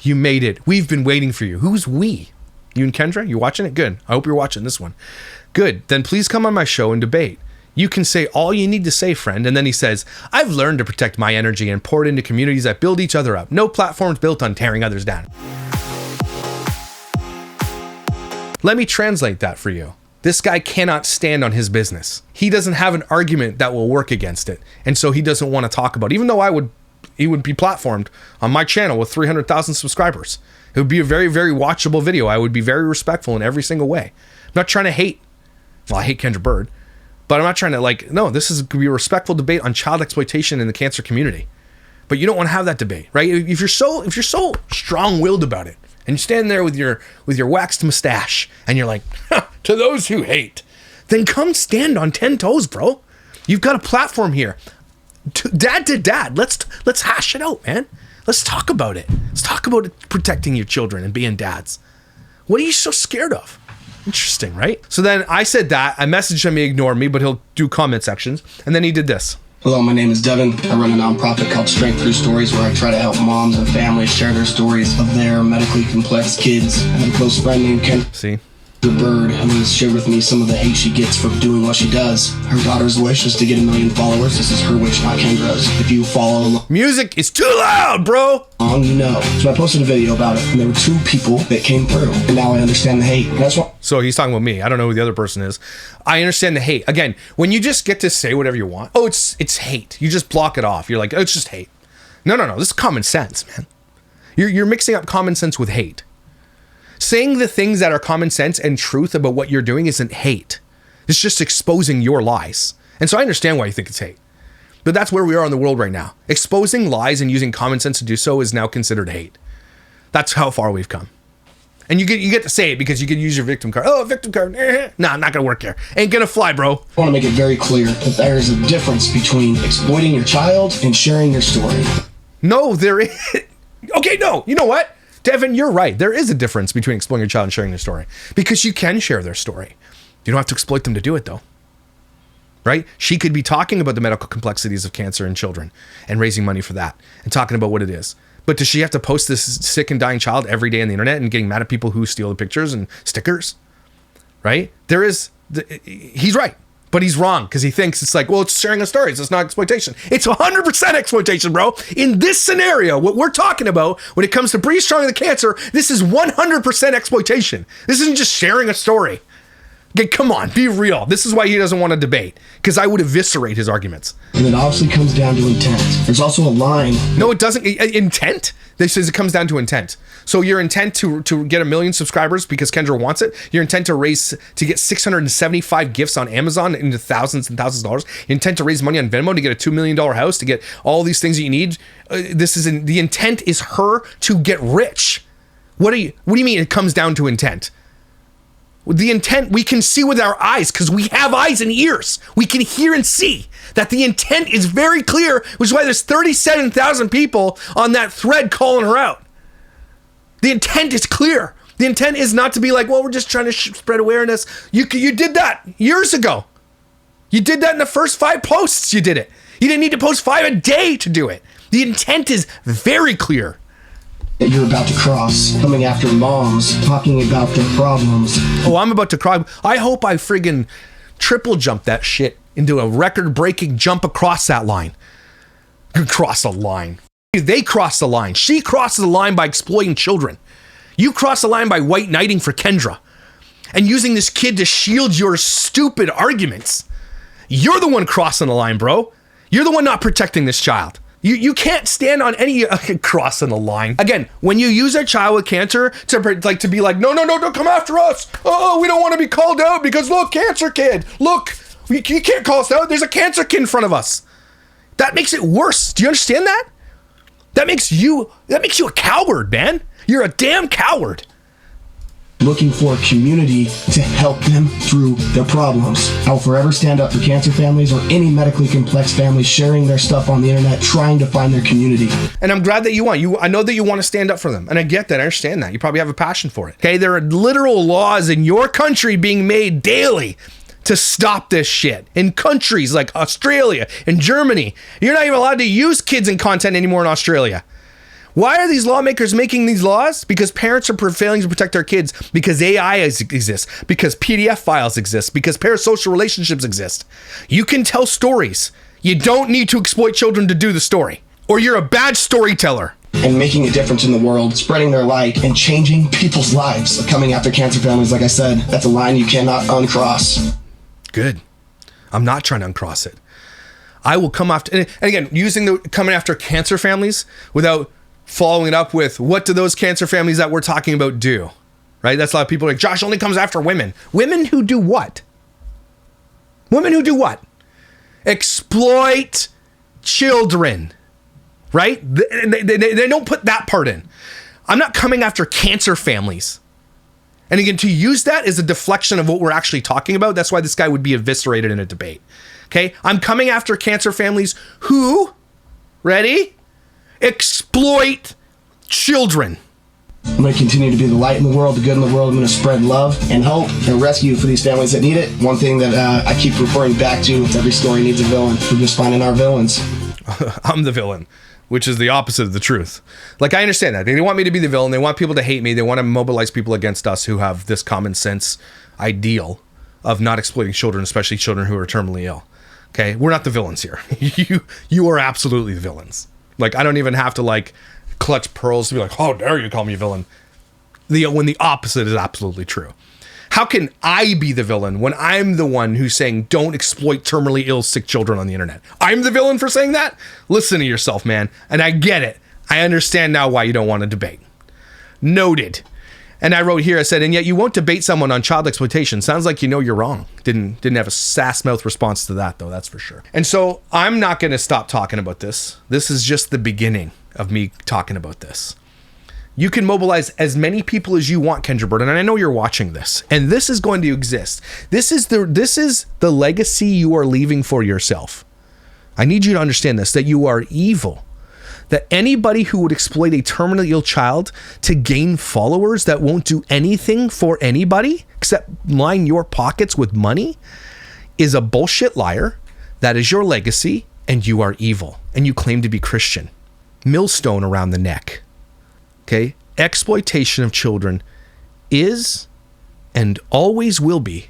you made it. We've been waiting for you. Who's we? You and Kendra? You watching it? Good. I hope you're watching this one. Good. Then please come on my show and debate. You can say all you need to say, friend. And then he says, I've learned to protect my energy and pour it into communities that build each other up. No platforms built on tearing others down. Let me translate that for you. This guy cannot stand on his business. He doesn't have an argument that will work against it. And so he doesn't want to talk about it. Even though he would be platformed on my channel with 300,000 subscribers. It would be a very, very watchable video. I would be very respectful in every single way. I'm not trying to hate. Well, I hate Kendra Bird. But I'm not trying to no, this is going to be a respectful debate on child exploitation in the cancer community. But you don't want to have that debate, right? If you're so strong-willed about it, and you stand there with your waxed mustache, and you're like, to those who hate, then come stand on 10 toes, bro. You've got a platform here. Dad to dad. Let's hash it out, man. Let's talk about it. Let's talk about protecting your children and being dads. What are you so scared of? Interesting, right? So then I said that. I messaged him. He ignored me, but he'll do comment sections. And then he did this. Hello, my name is Devin. I run a nonprofit called Strength Through Stories, where I try to help moms and families share their stories of their medically complex kids. I have a close friend named Kendra. See? Bird, who has shared with me some of the hate she gets for doing what she does. Her daughter's wish is to get 1 million followers. This is her wish, not Kendra's. If you follow along, music is too loud, bro. You know. So I posted a video about it, and there were 2 people that came through, and now I understand the hate. And that's what. So he's talking about me. I don't know who the other person is. I understand the hate. Again, when you just get to say whatever you want, it's hate. You just block it off. You're like, it's just hate. No. This is common sense, man. You're mixing up common sense with hate. Saying the things that are common sense and truth about what you're doing isn't hate. It's just exposing your lies. And so I understand why you think it's hate. But that's where we are in the world right now. Exposing lies and using common sense to do so is now considered hate. That's how far we've come. And you get to say it because you can use your victim card. Oh, victim card. Nah, not going to work here. Ain't going to fly, bro. I want to make it very clear that there is a difference between exploiting your child and sharing your story. No, there is. Okay, no. You know what? Devin, you're right. There is a difference between exploiting your child and sharing their story, because you can share their story. You don't have to exploit them to do it, though. Right? She could be talking about the medical complexities of cancer in children and raising money for that and talking about what it is. But does she have to post this sick and dying child every day on the internet and getting mad at people who steal the pictures and stickers? Right? He's right. But he's wrong because he thinks it's like, well, it's sharing a story. So it's not exploitation. It's 100% exploitation, bro. In this scenario, what we're talking about when it comes to Breathe Strong and the cancer, this is 100% exploitation. This isn't just sharing a story. Okay, come on, be real. This is why he doesn't want to debate, because I would eviscerate his arguments. And it obviously comes down to intent. There's also a line. No, it doesn't. Intent? They says it comes down to intent. So your intent to get 1 million subscribers because Kendra wants it. Your intent to get 675 gifts on Amazon into thousands and thousands of dollars. Your intent to raise money on Venmo to get a $2 million house, to get all these things that you need. The intent is her to get rich. What do you mean it comes down to intent? The intent we can see with our eyes because we have eyes and ears. We can hear and see that the intent is very clear, which is why there's 37,000 people on that thread calling her out. The intent is clear. The intent is not to be like, well, we're just trying to spread awareness. You did that years ago. You did that in the first 5 posts. You did it. You didn't need to post 5 a day to do it. The intent is very clear. That you're about to cross, coming after moms, talking about their problems. Oh, I'm about to cry. I hope I friggin' triple jump that shit into a record-breaking jump across that line. Cross a line. They cross the line. She crosses the line by exploiting children. You cross the line by white knighting for Kendra and using this kid to shield your stupid arguments. You're the one crossing the line, bro. You're the one not protecting this child. You can't stand on any crossing the line. Again, when you use a child with cancer to be like, no, don't come after us. Oh, we don't want to be called out because look, cancer kid. Look, you can't call us out. There's a cancer kid in front of us. That makes it worse. Do you understand that? That makes you a coward, man. You're a damn coward. Looking for a community to help them through their problems. I'll forever stand up for cancer families or any medically complex families sharing their stuff on the internet, trying to find their community. And I'm glad that I know that you want to stand up for them. And I get that. I understand that. You probably have a passion for it. Okay, there are literal laws in your country being made daily to stop this shit. In countries like Australia and Germany, you're not even allowed to use kids in content anymore in Australia. Why are these lawmakers making these laws? Because parents are failing to protect their kids, because AI exists, because PDF files exist, because parasocial relationships exist. You can tell stories. You don't need to exploit children to do the story, or you're a bad storyteller. And making a difference in the world, spreading their light, and changing people's lives. Coming after cancer families, like I said, that's a line you cannot uncross. Good. I'm not trying to uncross it. I will come after, and again, using the coming after cancer families without following it up with, what do those cancer families that we're talking about do? Right? That's a lot of people are like, Josh only comes after women. Women who do what? Women who do what? Exploit children. Right? They don't put that part in. I'm not coming after cancer families. And again, to use that as a deflection of what we're actually talking about, that's why this guy would be eviscerated in a debate. Okay? I'm coming after cancer families who, ready? Exploit children. I'm going to continue to be the light in the world, the good in the world. I'm going to spread love and hope and rescue for these families that need it. One thing that I keep referring back to is every story needs a villain. We're just finding our villains. I'm the villain, which is the opposite of the truth. Like, I understand that. They want me to be the villain. They want people to hate me. They want to mobilize people against us who have this common sense ideal of not exploiting children, especially children who are terminally ill. Okay? We're not the villains here. You are absolutely the villains. Like, I don't even have to like clutch pearls to be like, how dare you call me a villain? When the opposite is absolutely true. How can I be the villain when I'm the one who's saying don't exploit terminally ill, sick children on the internet? I'm the villain for saying that? Listen to yourself, man. And I get it. I understand now why you don't want to debate. Noted. And I wrote here, I said, and yet you won't debate someone on child exploitation. Sounds like you know you're wrong. Didn't have a sass mouth response to that, though, that's for sure. And so I'm not going to stop talking about this. This is just the beginning of me talking about this. You can mobilize as many people as you want, Kendra Bird, and I know you're watching this, and this is going to exist. This is the legacy you are leaving for yourself. I need you to understand this, that you are evil. That anybody who would exploit a terminally ill child to gain followers that won't do anything for anybody except line your pockets with money is a bullshit liar. That is your legacy, and you are evil, and you claim to be Christian. Millstone around the neck. Okay? Exploitation of children is and always will be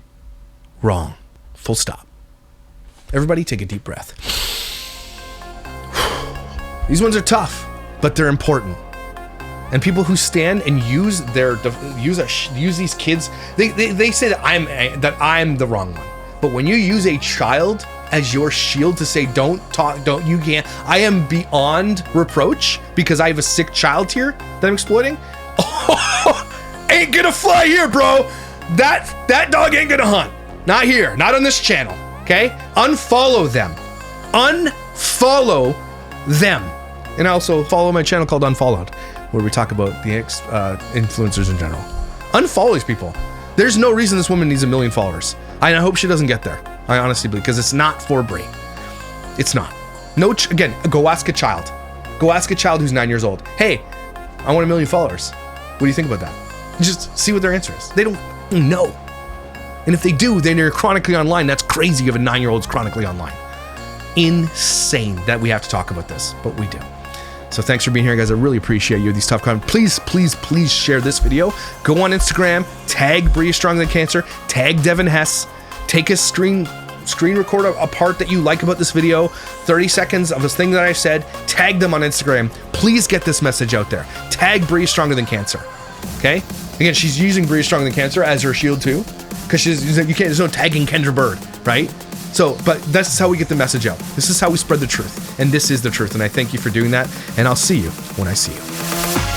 wrong. Full stop. Everybody take a deep breath. These ones are tough, but they're important. And people who stand and use these kids, they say that I'm the wrong one. But when you use a child as your shield to say you can't, I am beyond reproach because I have a sick child here that I'm exploiting. Oh, ain't gonna fly here, bro. That dog ain't gonna hunt. Not here, not on this channel. Okay? Unfollow them. Unfollow them. And also follow my channel called Unfollowed, where we talk about the influencers in general. Unfollow these people. There's no reason this woman needs 1 million followers. I hope she doesn't get there. I honestly believe, because it's not for Brie. It's not. Again, go ask a child. Go ask a child who's 9 years old. Hey, I want 1 million followers. What do you think about that? Just see what their answer is. They don't know. And if they do, then they're chronically online. That's crazy if a 9-year-old's chronically online. Insane that we have to talk about this, but we do. So thanks for being here, guys. I really appreciate you. These tough comments. Please share this video. Go on Instagram, tag Brie is Stronger Than Cancer, tag Devin Hess, take a screen record a part that you like about this video, 30 seconds of this thing that I said, tag them on Instagram. Please get this message out there. Tag Brie is Stronger Than Cancer. Okay? Again, she's using Brie is Stronger Than Cancer as her shield too, because there's no tagging Kendra Bird, right? So, but this is how we get the message out. This is how we spread the truth. And this is the truth. And I thank you for doing that. And I'll see you when I see you.